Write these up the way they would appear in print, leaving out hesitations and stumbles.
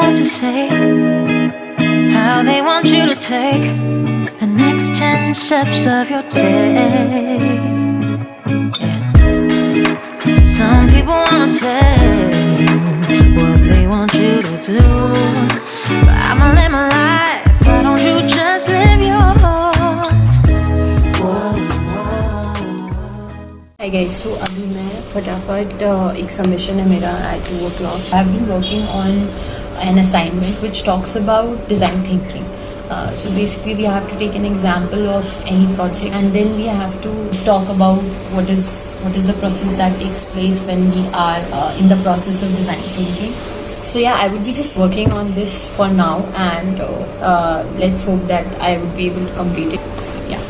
have to say, how they want you to take the next 10 steps of your day. Yeah. Some people wanna tell you what they want you to do, but I'ma live my life. Why don't you just live yours? Hi guys, so अभी मैं फटाफट एक submission है मेरा at 2 o'clock. I have been working on an assignment which talks about design thinking. So basically we have to take an example of any project and then we have to talk about what is the process that takes place when we are in the process of design thinking. So yeah, I would be just working on this for now and let's hope that I would be able to complete it. So yeah.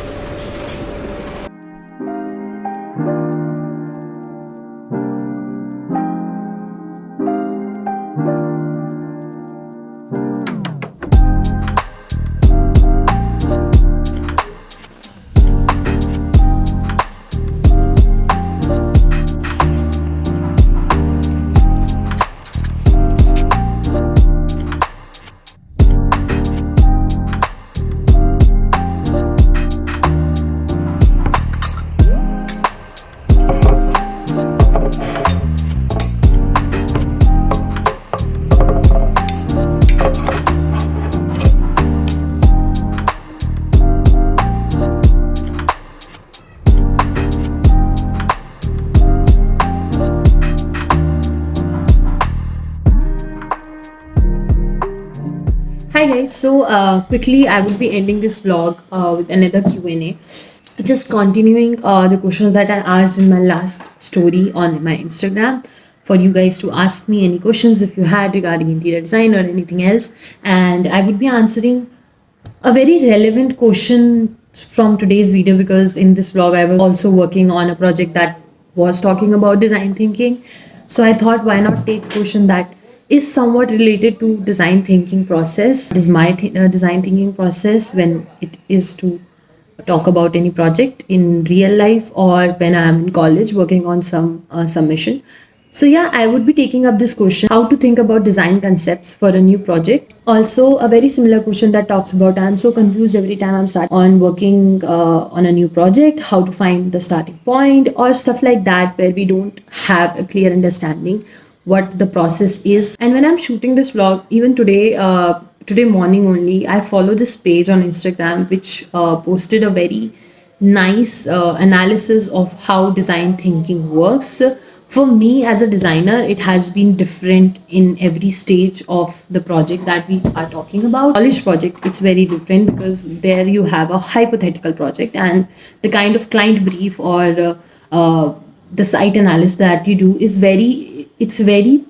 Hi guys, so quickly I would be ending this vlog with another Q&A. Just continuing the questions that I asked in my last story on my Instagram for you guys to ask me any questions if you had regarding interior design or anything else. And I would be answering a very relevant question from today's video because in this vlog I was also working on a project that was talking about design thinking. So I thought why not take a question that is somewhat related to design thinking process. It is my design thinking process when it is to talk about any project in real life or when I am in college working on some submission. So yeah, I would be taking up this question, how to think about design concepts for a new project. Also, a very similar question that talks about I'm so confused every time I'm starting on working on a new project, how to find the starting point or stuff like that where we don't have a clear understanding what the process is. And when I'm shooting this vlog, even today morning only, I follow this page on Instagram which posted a very nice analysis of how design thinking works. For me as a designer, it has been different in every stage of the project that we are talking about. College project, it's very different because there you have a hypothetical project and the kind of client brief or the site analysis that you do is very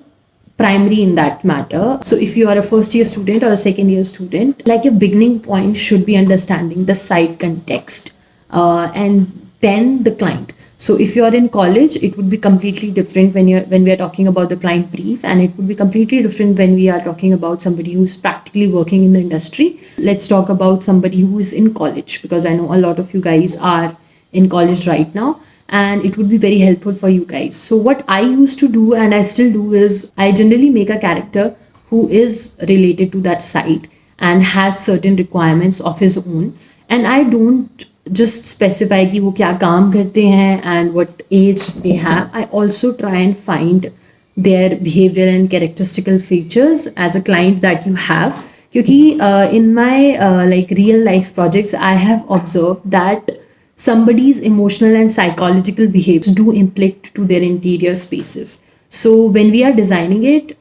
primary in that matter. So if you are a first year student or a second year student, like your beginning point should be understanding the site context and then the client. So if you are in college, it would be completely different when we are talking about the client brief, and it would be completely different when we are talking about somebody who's practically working in the industry. Let's talk about somebody who is in college, because I know a lot of you guys are in college right now and it would be very helpful for you guys. So what I used to do and I still do is I generally make a character who is related to that site and has certain requirements of his own, and I don't just specify कि वो क्या काम करते हैं and what age they have. I also try and find their behavioral and characteristical features as a client that you have. क्योंकि in my like real life projects, I have observed that somebody's emotional and psychological behaviors do impact to their interior spaces. So when we are designing it,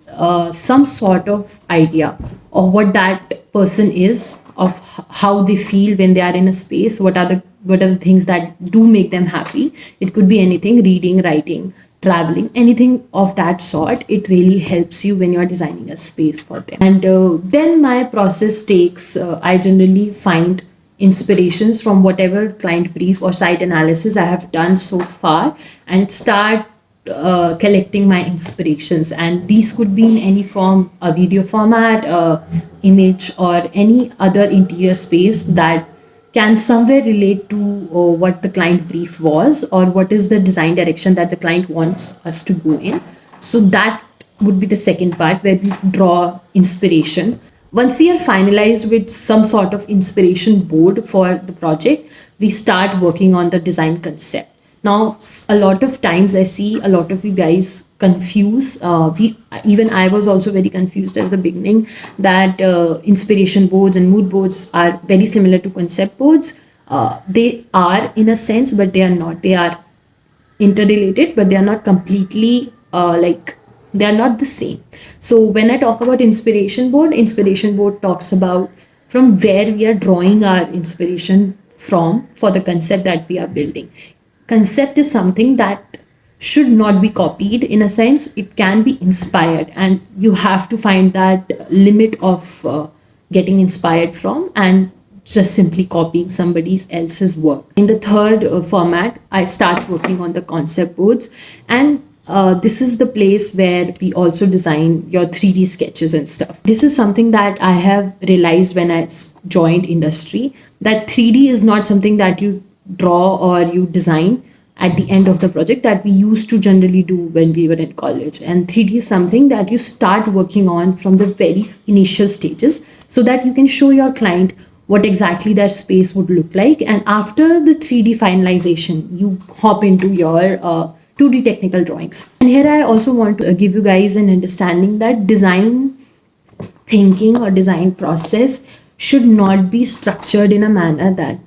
some sort of idea of what that person is, of how they feel when they are in a space, what are the things that do make them happy. It could be anything: reading, writing, traveling, anything of that sort. It really helps you when you are designing a space for them. And then my process takes, I generally find inspirations from whatever client brief or site analysis I have done so far and start collecting my inspirations. And these could be in any form: a video format, a image, or any other interior space that can somewhere relate to what the client brief was or what is the design direction that the client wants us to go in. So that would be the second part where we draw inspiration. Once we are finalized with some sort of inspiration board for the project, we start working on the design concept. Now, a lot of times I see a lot of you guys confuse. Even I was also very confused at the beginning that inspiration boards and mood boards are very similar to concept boards. They are in a sense, but they are not. They are interrelated, but they are not completely they are not the same. So when I talk about inspiration board talks about from where we are drawing our inspiration from for the concept that we are building. Concept is something that should not be copied. In a sense, it can be inspired, and you have to find that limit of getting inspired from and just simply copying somebody else's work. In the third format, I start working on the concept boards, and this is the place where we also design your 3D sketches and stuff. This is something that I have realized when I joined industry, that 3D is not something that you draw or you design at the end of the project that we used to generally do when we were in college. And 3D is something that you start working on from the very initial stages so that you can show your client what exactly that space would look like. And after the 3D finalization, you hop into your 2D technical drawings. And here I also want to give you guys an understanding that design thinking or design process should not be structured in a manner that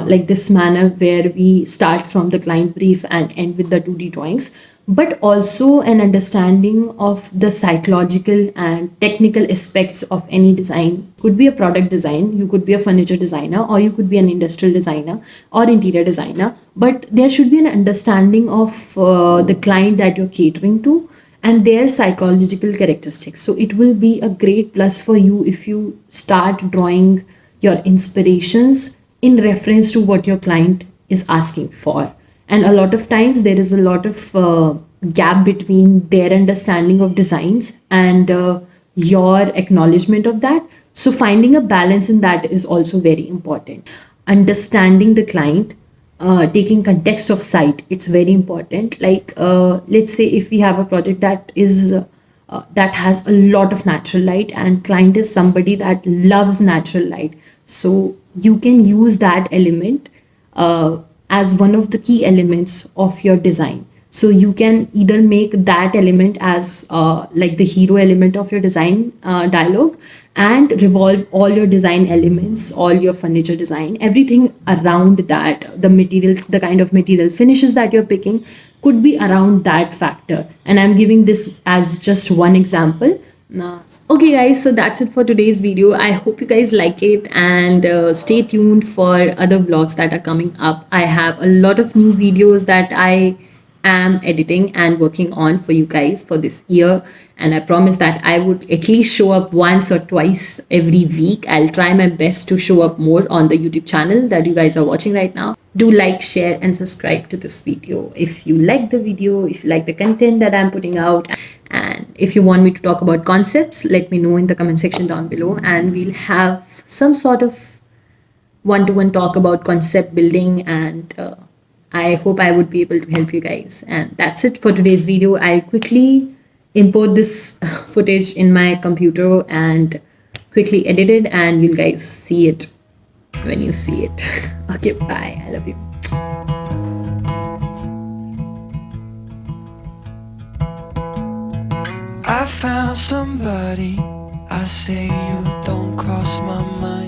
like this manner where we start from the client brief and end with the 2D drawings, but also an understanding of the psychological and technical aspects of any design. Could be a product design, you could be a furniture designer, or you could be an industrial designer or interior designer, but there should be an understanding of the client that you're catering to and their psychological characteristics. So it will be a great plus for you if you start drawing your inspirations in reference to what your client is asking for. And a lot of times there is a lot of gap between their understanding of designs and your acknowledgement of that. So finding a balance in that is also very important. Understanding the client, taking context of site, it's very important. Like let's say if we have a project that is that has a lot of natural light, and client is somebody that loves natural light, so you can use that element as one of the key elements of your design. So you can either make that element as like the hero element of your design dialogue, and revolve all your design elements, all your furniture design, everything around that. The material, the kind of material finishes that you're picking could be around that factor. And I'm giving this as just one example. Okay guys, so that's it for today's video. I hope you guys like it, and stay tuned for other vlogs that are coming up. I have a lot of new videos that I am editing and working on for you guys for this year, and I promise that I would at least show up once or twice every week. I'll try my best to show up more on the YouTube channel that you guys are watching right now. Do like, share and subscribe to this video if you like the video, if you like the content that I'm putting out. And if you want me to talk about concepts, let me know in the comment section down below, and we'll have some sort of one-to-one talk about concept building, and I hope I would be able to help you guys. And that's it for today's video. I'll quickly import this footage in my computer and quickly edit it, and you guys see it when you see it. Okay, bye. I love you. I found somebody, I say you don't cross my mind.